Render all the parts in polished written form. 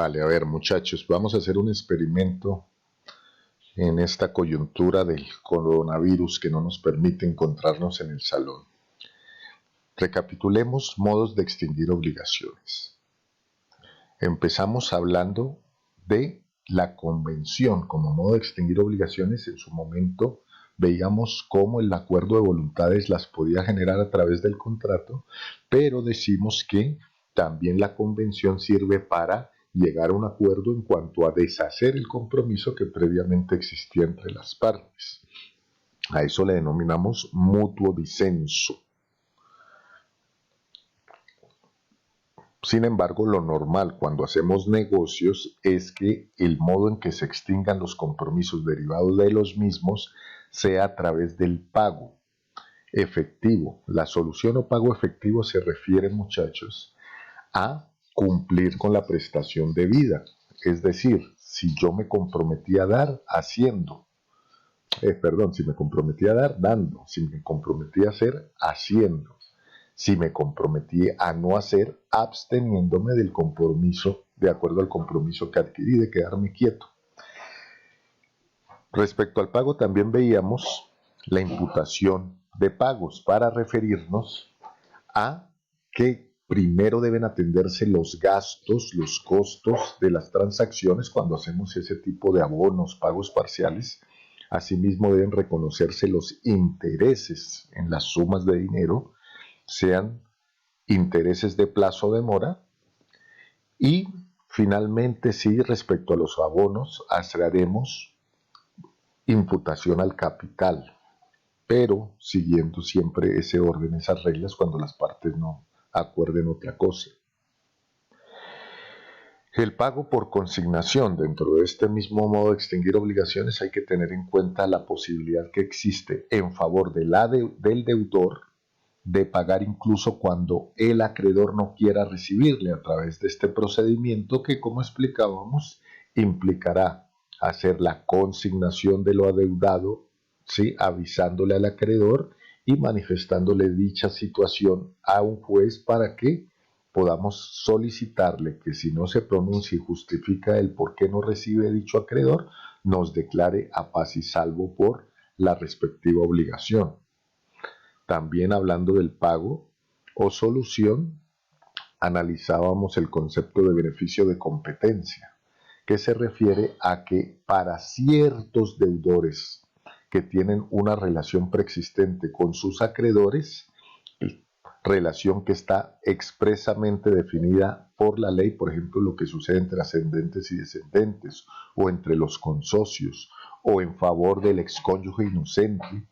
Vale, a ver muchachos, vamos a hacer un experimento en esta coyuntura del coronavirus que no nos permite encontrarnos en el salón. Recapitulemos modos de extinguir obligaciones. Empezamos hablando de la convención como modo de extinguir obligaciones. En su momento veíamos cómo el acuerdo de voluntades las podía generar a través del contrato, pero decimos que también la convención sirve para llegar a un acuerdo en cuanto a deshacer el compromiso que previamente existía entre las partes. A eso le denominamos mutuo disenso. Sin embargo, lo normal cuando hacemos negocios es que el modo en que se extingan los compromisos derivados de los mismos sea a través del pago efectivo. La solución o pago efectivo se refiere, muchachos, a cumplir con la prestación debida. Es decir, si yo me comprometí a dar, haciendo. Si me comprometí a dar, dando. Si me comprometí a hacer, haciendo. Si me comprometí a no hacer, absteniéndome del compromiso, de acuerdo al compromiso que adquirí de quedarme quieto. Respecto al pago también veíamos la imputación de pagos para referirnos a que primero deben atenderse los gastos, los costos de las transacciones cuando hacemos ese tipo de abonos, pagos parciales. Asimismo deben reconocerse los intereses en las sumas de dinero, sean intereses de plazo o de mora, y finalmente sí, respecto a los abonos, haremos imputación al capital, pero siguiendo siempre ese orden, esas reglas cuando las partes no acuerden otra cosa. El pago por consignación. Dentro de este mismo modo de extinguir obligaciones hay que tener en cuenta la posibilidad que existe en favor del deudor de pagar incluso cuando el acreedor no quiera recibirle, a través de este procedimiento que, como explicábamos, implicará hacer la consignación de lo adeudado, ¿sí?, avisándole al acreedor y manifestándole dicha situación a un juez para que podamos solicitarle que, si no se pronuncia y justifica el por qué no recibe dicho acreedor, nos declare a paz y salvo por la respectiva obligación. También, hablando del pago o solución, analizábamos el concepto de beneficio de competencia, que se refiere a que para ciertos deudores que tienen una relación preexistente con sus acreedores, relación que está expresamente definida por la ley, por ejemplo, lo que sucede entre ascendentes y descendentes, o entre los consocios, o en favor del excónyuge inocente,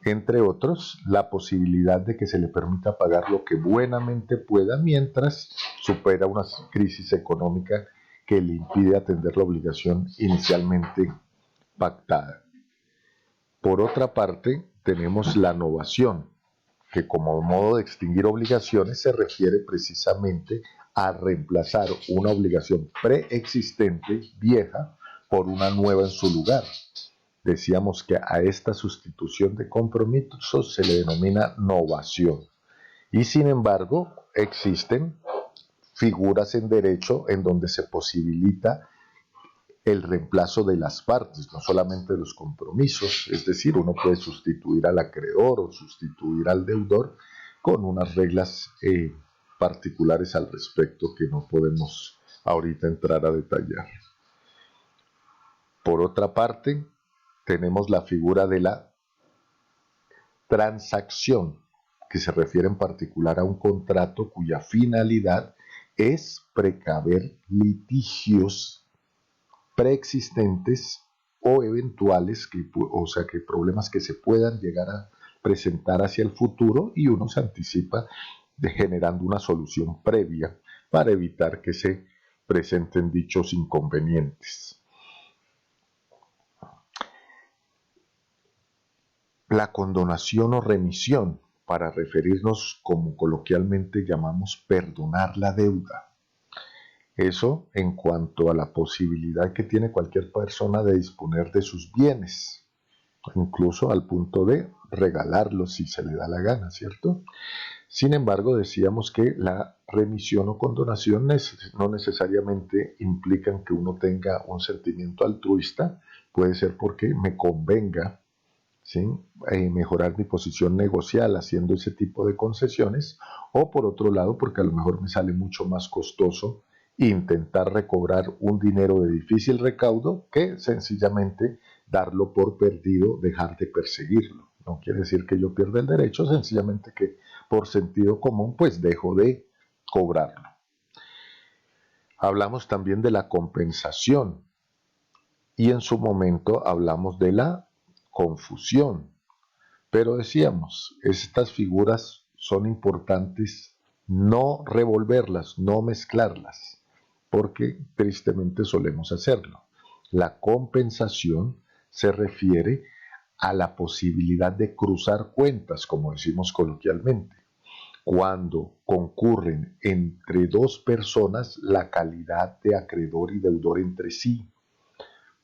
entre otros, la posibilidad de que se le permita pagar lo que buenamente pueda mientras supera una crisis económica que le impide atender la obligación inicialmente pactada. Por otra parte, tenemos la novación, que como modo de extinguir obligaciones se refiere precisamente a reemplazar una obligación preexistente, vieja, por una nueva en su lugar. Decíamos que a esta sustitución de compromisos se le denomina novación. Y sin embargo, existen figuras en derecho en donde se posibilita el reemplazo de las partes, no solamente de los compromisos. Es decir, uno puede sustituir al acreedor o sustituir al deudor con unas reglas particulares al respecto que no podemos ahorita entrar a detallar. Por otra parte, tenemos la figura de la transacción, que se refiere en particular a un contrato cuya finalidad es precaver litigios preexistentes o eventuales, que problemas que se puedan llegar a presentar hacia el futuro, y uno se anticipa generando una solución previa para evitar que se presenten dichos inconvenientes. La condonación o remisión, para referirnos, como coloquialmente llamamos, perdonar la deuda. Eso en cuanto a la posibilidad que tiene cualquier persona de disponer de sus bienes, incluso al punto de regalarlos si se le da la gana, ¿cierto? Sin embargo, decíamos que la remisión o condonación no necesariamente implican que uno tenga un sentimiento altruista, puede ser porque me convenga, ¿sí? Mejorar mi posición negocial haciendo ese tipo de concesiones, o por otro lado porque a lo mejor me sale mucho más costoso intentar recobrar un dinero de difícil recaudo que sencillamente darlo por perdido, dejar de perseguirlo. No quiere decir que yo pierda el derecho, sencillamente que por sentido común pues dejo de cobrarlo. Hablamos también de la compensación y en su momento hablamos de la confusión. Pero decíamos, estas figuras son importantes no revolverlas, no mezclarlas, porque tristemente solemos hacerlo. La compensación se refiere a la posibilidad de cruzar cuentas, como decimos coloquialmente, cuando concurren entre dos personas la calidad de acreedor y deudor entre sí.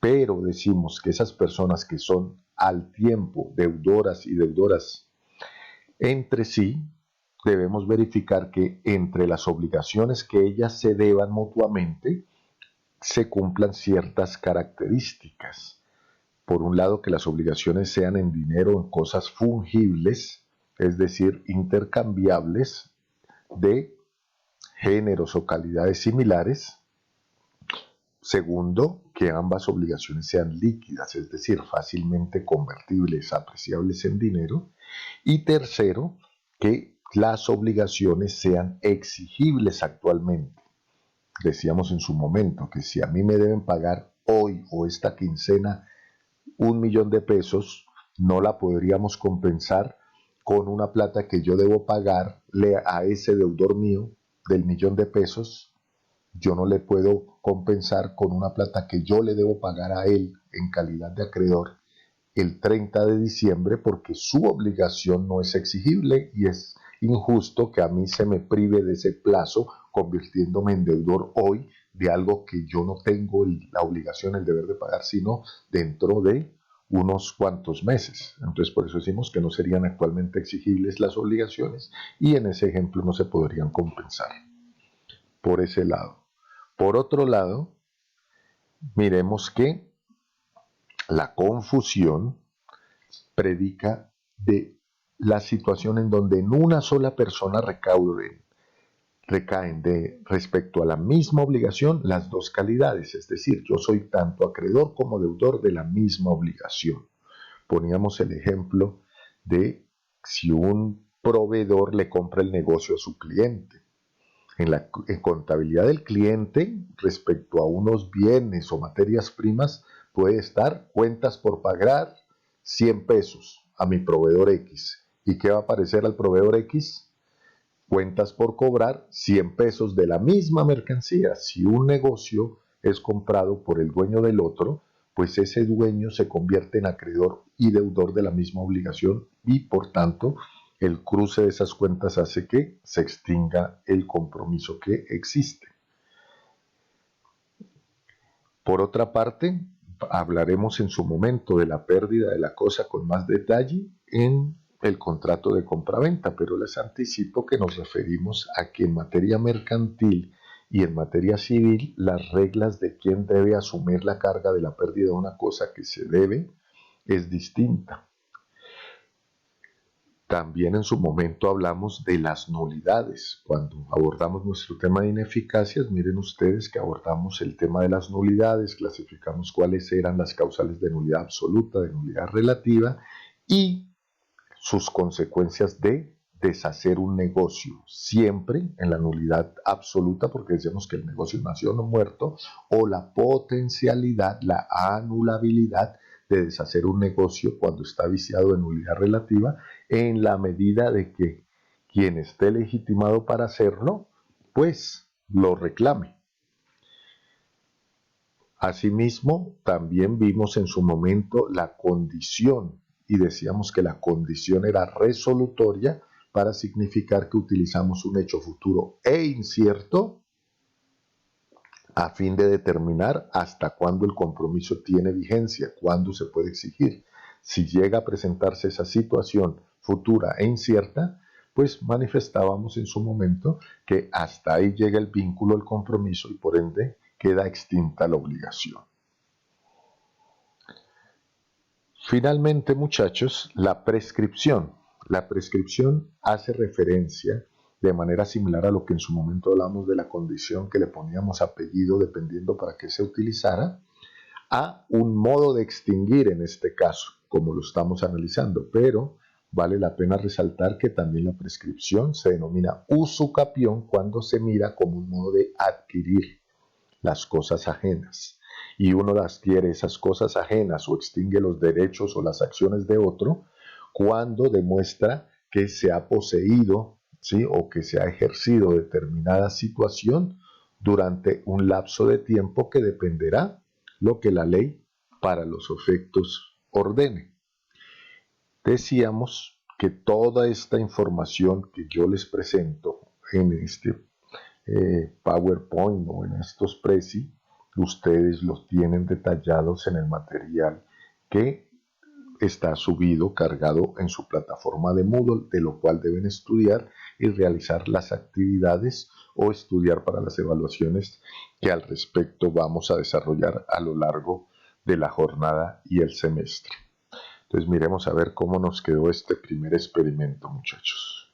Pero decimos que esas personas que son al tiempo deudoras y deudoras entre sí, debemos verificar que entre las obligaciones que ellas se deban mutuamente se cumplan ciertas características. Por un lado, que las obligaciones sean en dinero o en cosas fungibles, es decir, intercambiables de géneros o calidades similares. Segundo, que ambas obligaciones sean líquidas, es decir, fácilmente convertibles, apreciables en dinero. Y tercero, que las obligaciones sean exigibles actualmente. Decíamos en su momento que si a mí me deben pagar hoy o esta quincena 1 millón de pesos, no la podríamos compensar con una plata que yo debo pagarle a ese deudor mío del 1 millón de pesos. Yo no le puedo compensar con una plata que yo le debo pagar a él en calidad de acreedor el 30 de diciembre porque su obligación no es exigible y es injusto que a mí se me prive de ese plazo convirtiéndome en deudor hoy de algo que yo no tengo la obligación, el deber de pagar, sino dentro de unos cuantos meses. Entonces por eso decimos que no serían actualmente exigibles las obligaciones y en ese ejemplo no se podrían compensar por ese lado. Por otro lado, miremos que la confusión predica de la situación en donde en una sola persona recaen de respecto a la misma obligación las dos calidades, es decir, yo soy tanto acreedor como deudor de la misma obligación. Poníamos el ejemplo de si un proveedor le compra el negocio a su cliente. En contabilidad del cliente, respecto a unos bienes o materias primas, puede estar cuentas por pagar 100 pesos a mi proveedor X. ¿Y qué va a aparecer al proveedor X? Cuentas por cobrar 100 pesos de la misma mercancía. Si un negocio es comprado por el dueño del otro, pues ese dueño se convierte en acreedor y deudor de la misma obligación y por tanto el cruce de esas cuentas hace que se extinga el compromiso que existe. Por otra parte, hablaremos en su momento de la pérdida de la cosa con más detalle en el contrato de compraventa, pero les anticipo que nos referimos a que en materia mercantil y en materia civil las reglas de quién debe asumir la carga de la pérdida de una cosa que se debe es distinta. También en su momento hablamos de las nulidades. Cuando abordamos nuestro tema de ineficacias, miren ustedes que abordamos el tema de las nulidades, clasificamos cuáles eran las causales de nulidad absoluta, de nulidad relativa y sus consecuencias de deshacer un negocio, siempre en la nulidad absoluta, porque decíamos que el negocio nació no muerto, o la potencialidad, la anulabilidad de deshacer un negocio cuando está viciado de nulidad relativa, en la medida de que quien esté legitimado para hacerlo, pues lo reclame. Asimismo, también vimos en su momento la condición y decíamos que la condición era resolutoria para significar que utilizamos un hecho futuro e incierto a fin de determinar hasta cuándo el compromiso tiene vigencia, cuándo se puede exigir. Si llega a presentarse esa situación futura e incierta, pues manifestábamos en su momento que hasta ahí llega el vínculo, el compromiso y por ende queda extinta la obligación. Finalmente, muchachos, la prescripción. La prescripción hace referencia de manera similar a lo que en su momento hablamos de la condición que le poníamos apellido dependiendo para qué se utilizara, a un modo de extinguir en este caso, como lo estamos analizando, pero vale la pena resaltar que también la prescripción se denomina usucapión cuando se mira como un modo de adquirir las cosas ajenas. Y uno adquiere esas cosas ajenas o extingue los derechos o las acciones de otro cuando demuestra que se ha poseído, ¿sí? O que se ha ejercido determinada situación durante un lapso de tiempo que dependerá lo que la ley para los efectos ordene. Decíamos que toda esta información que yo les presento en este PowerPoint o en estos Prezi, ustedes los tienen detallados en el material que está subido, cargado en su plataforma de Moodle, de lo cual deben estudiar y realizar las actividades o estudiar para las evaluaciones que al respecto vamos a desarrollar a lo largo de la jornada y el semestre. Entonces miremos a ver cómo nos quedó este primer experimento, muchachos.